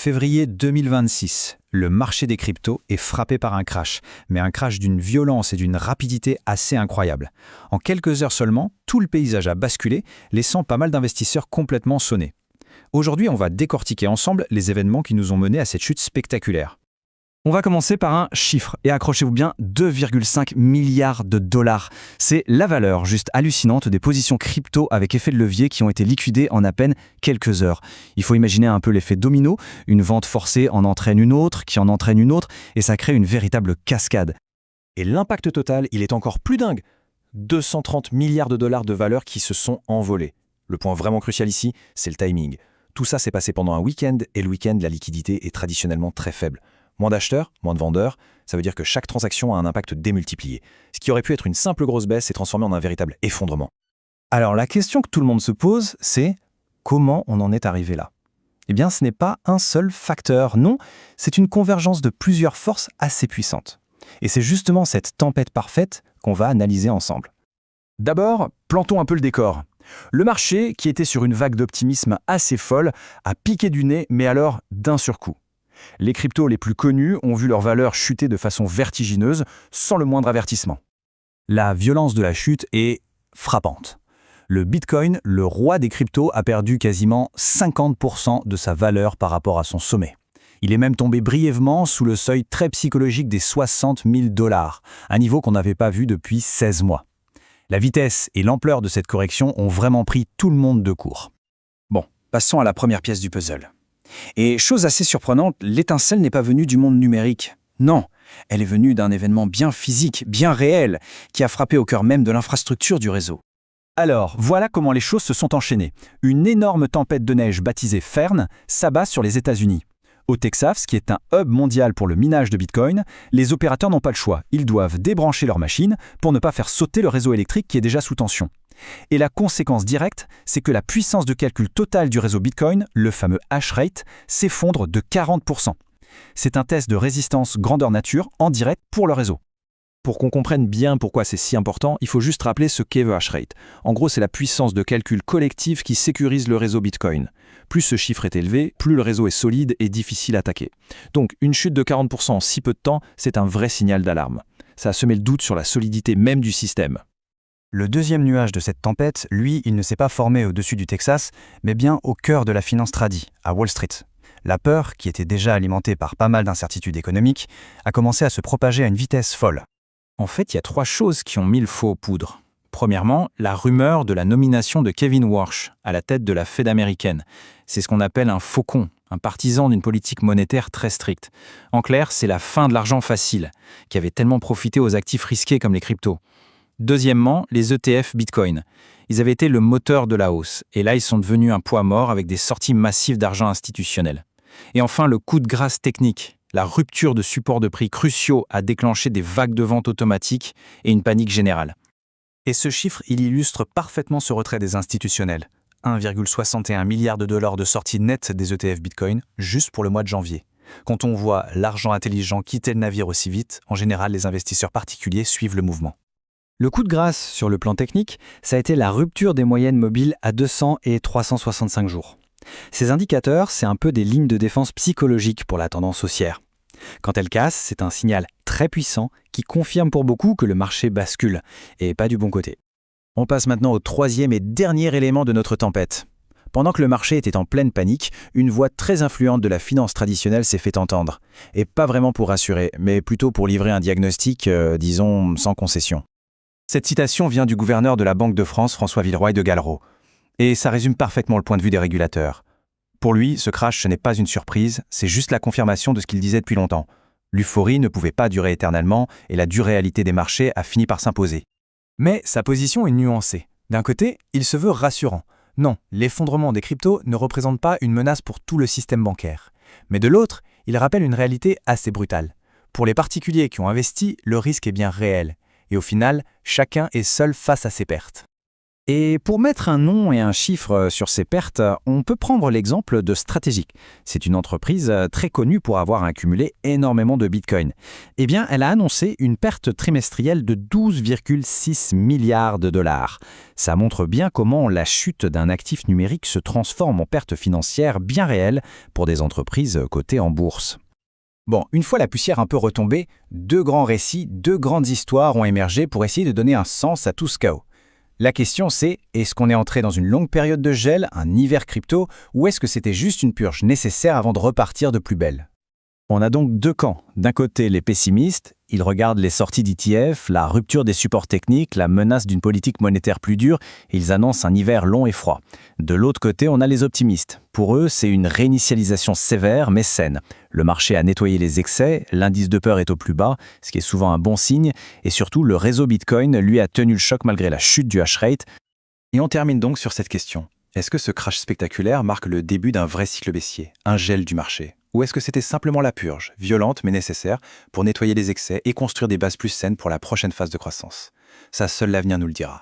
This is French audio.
Février 2026, le marché des cryptos est frappé par un crash, mais un crash d'une violence et d'une rapidité assez incroyable. En quelques heures seulement, tout le paysage a basculé, laissant pas mal d'investisseurs complètement sonnés. Aujourd'hui, on va décortiquer ensemble les événements qui nous ont menés à cette chute spectaculaire. On va commencer par un chiffre, et accrochez-vous bien, 2,5 milliards de dollars. C'est la valeur juste hallucinante des positions crypto avec effet de levier qui ont été liquidées en à peine quelques heures. Il faut imaginer un peu l'effet domino, une vente forcée en entraîne une autre, qui en entraîne une autre, et ça crée une véritable cascade. Et l'impact total, il est encore plus dingue. 230 milliards de dollars de valeur qui se sont envolés. Le point vraiment crucial ici, c'est le timing. Tout ça s'est passé pendant un week-end, et le week-end, la liquidité est traditionnellement très faible. Moins d'acheteurs, moins de vendeurs, ça veut dire que chaque transaction a un impact démultiplié. Ce qui aurait pu être une simple grosse baisse s'est transformé en un véritable effondrement. Alors la question que tout le monde se pose, c'est comment on en est arrivé là ? Eh bien, ce n'est pas un seul facteur, non, c'est une convergence de plusieurs forces assez puissantes. Et c'est justement cette tempête parfaite qu'on va analyser ensemble. D'abord, plantons un peu le décor. Le marché, qui était sur une vague d'optimisme assez folle, a piqué du nez, mais alors d'un surcoup. Les cryptos les plus connus ont vu leur valeur chuter de façon vertigineuse, sans le moindre avertissement. La violence de la chute est frappante. Le Bitcoin, le roi des cryptos, a perdu quasiment 50% de sa valeur par rapport à son sommet. Il est même tombé brièvement sous le seuil très psychologique des 60 000 $, un niveau qu'on n'avait pas vu depuis 16 mois. La vitesse et l'ampleur de cette correction ont vraiment pris tout le monde de court. Bon, passons à la première pièce du puzzle. Et chose assez surprenante, l'étincelle n'est pas venue du monde numérique. Non, elle est venue d'un événement bien physique, bien réel, qui a frappé au cœur même de l'infrastructure du réseau. Alors, voilà comment les choses se sont enchaînées. Une énorme tempête de neige baptisée Fern s'abat sur les États-Unis. Au Texas, qui est un hub mondial pour le minage de Bitcoin, les opérateurs n'ont pas le choix. Ils doivent débrancher leurs machines pour ne pas faire sauter le réseau électrique qui est déjà sous tension. Et la conséquence directe, c'est que la puissance de calcul totale du réseau Bitcoin, le fameux hash rate, s'effondre de 40%. C'est un test de résistance grandeur nature en direct pour le réseau. Pour qu'on comprenne bien pourquoi c'est si important, il faut juste rappeler ce qu'est le hash rate. En gros, c'est la puissance de calcul collective qui sécurise le réseau Bitcoin. Plus ce chiffre est élevé, plus le réseau est solide et difficile à attaquer. Donc, une chute de 40% en si peu de temps, c'est un vrai signal d'alarme. Ça a semé le doute sur la solidité même du système. Le deuxième nuage de cette tempête, lui, il ne s'est pas formé au-dessus du Texas, mais bien au cœur de la finance tradie, à Wall Street. La peur, qui était déjà alimentée par pas mal d'incertitudes économiques, a commencé à se propager à une vitesse folle. En fait, il y a 3 choses qui ont mis le feu aux poudres. Premièrement, la rumeur de la nomination de Kevin Warsh à la tête de la Fed américaine. C'est ce qu'on appelle un faucon, un partisan d'une politique monétaire très stricte. En clair, c'est la fin de l'argent facile, qui avait tellement profité aux actifs risqués comme les cryptos. Deuxièmement, les ETF Bitcoin. Ils avaient été le moteur de la hausse, et là ils sont devenus un poids mort avec des sorties massives d'argent institutionnel. Et enfin, le coup de grâce technique. La rupture de supports de prix cruciaux a déclenché des vagues de vente automatiques et une panique générale. Et ce chiffre, il illustre parfaitement ce retrait des institutionnels. 1,61 milliard de dollars de sorties nettes des ETF Bitcoin juste pour le mois de janvier. Quand on voit l'argent intelligent quitter le navire aussi vite, en général, les investisseurs particuliers suivent le mouvement. Le coup de grâce sur le plan technique, ça a été la rupture des moyennes mobiles à 200 et 365 jours. Ces indicateurs, c'est un peu des lignes de défense psychologiques pour la tendance haussière. Quand elles cassent, c'est un signal très puissant qui confirme pour beaucoup que le marché bascule, et pas du bon côté. On passe maintenant au troisième et dernier élément de notre tempête. Pendant que le marché était en pleine panique, une voix très influente de la finance traditionnelle s'est fait entendre. Et pas vraiment pour rassurer, mais plutôt pour livrer un diagnostic, disons, sans concession. Cette citation vient du gouverneur de la Banque de France, François Villeroy de Galhero. Et ça résume parfaitement le point de vue des régulateurs. Pour lui, ce crash, ce n'est pas une surprise, c'est juste la confirmation de ce qu'il disait depuis longtemps. L'euphorie ne pouvait pas durer éternellement et la dure réalité des marchés a fini par s'imposer. Mais sa position est nuancée. D'un côté, il se veut rassurant. Non, l'effondrement des cryptos ne représente pas une menace pour tout le système bancaire. Mais de l'autre, il rappelle une réalité assez brutale. Pour les particuliers qui ont investi, le risque est bien réel. Et au final, chacun est seul face à ses pertes. Et pour mettre un nom et un chiffre sur ces pertes, on peut prendre l'exemple de Strategic. C'est une entreprise très connue pour avoir accumulé énormément de Bitcoin. Eh bien, elle a annoncé une perte trimestrielle de 12,6 milliards de dollars. Ça montre bien comment la chute d'un actif numérique se transforme en perte financière bien réelle pour des entreprises cotées en bourse. Bon, une fois la poussière un peu retombée, deux grands récits, deux grandes histoires ont émergé pour essayer de donner un sens à tout ce chaos. La question c'est, est-ce qu'on est entré dans une longue période de gel, un hiver crypto, ou est-ce que c'était juste une purge nécessaire avant de repartir de plus belle? On a donc deux camps. D'un côté, les pessimistes, ils regardent les sorties d'ETF, la rupture des supports techniques, la menace d'une politique monétaire plus dure, et ils annoncent un hiver long et froid. De l'autre côté, on a les optimistes. Pour eux, c'est une réinitialisation sévère mais saine. Le marché a nettoyé les excès, l'indice de peur est au plus bas, ce qui est souvent un bon signe, et surtout, le réseau Bitcoin, lui, a tenu le choc malgré la chute du hash rate. Et on termine donc sur cette question. Est-ce que ce crash spectaculaire marque le début d'un vrai cycle baissier, un gel du marché? Ou est-ce que c'était simplement la purge, violente mais nécessaire, pour nettoyer les excès et construire des bases plus saines pour la prochaine phase de croissance? Ça, seul l'avenir nous le dira.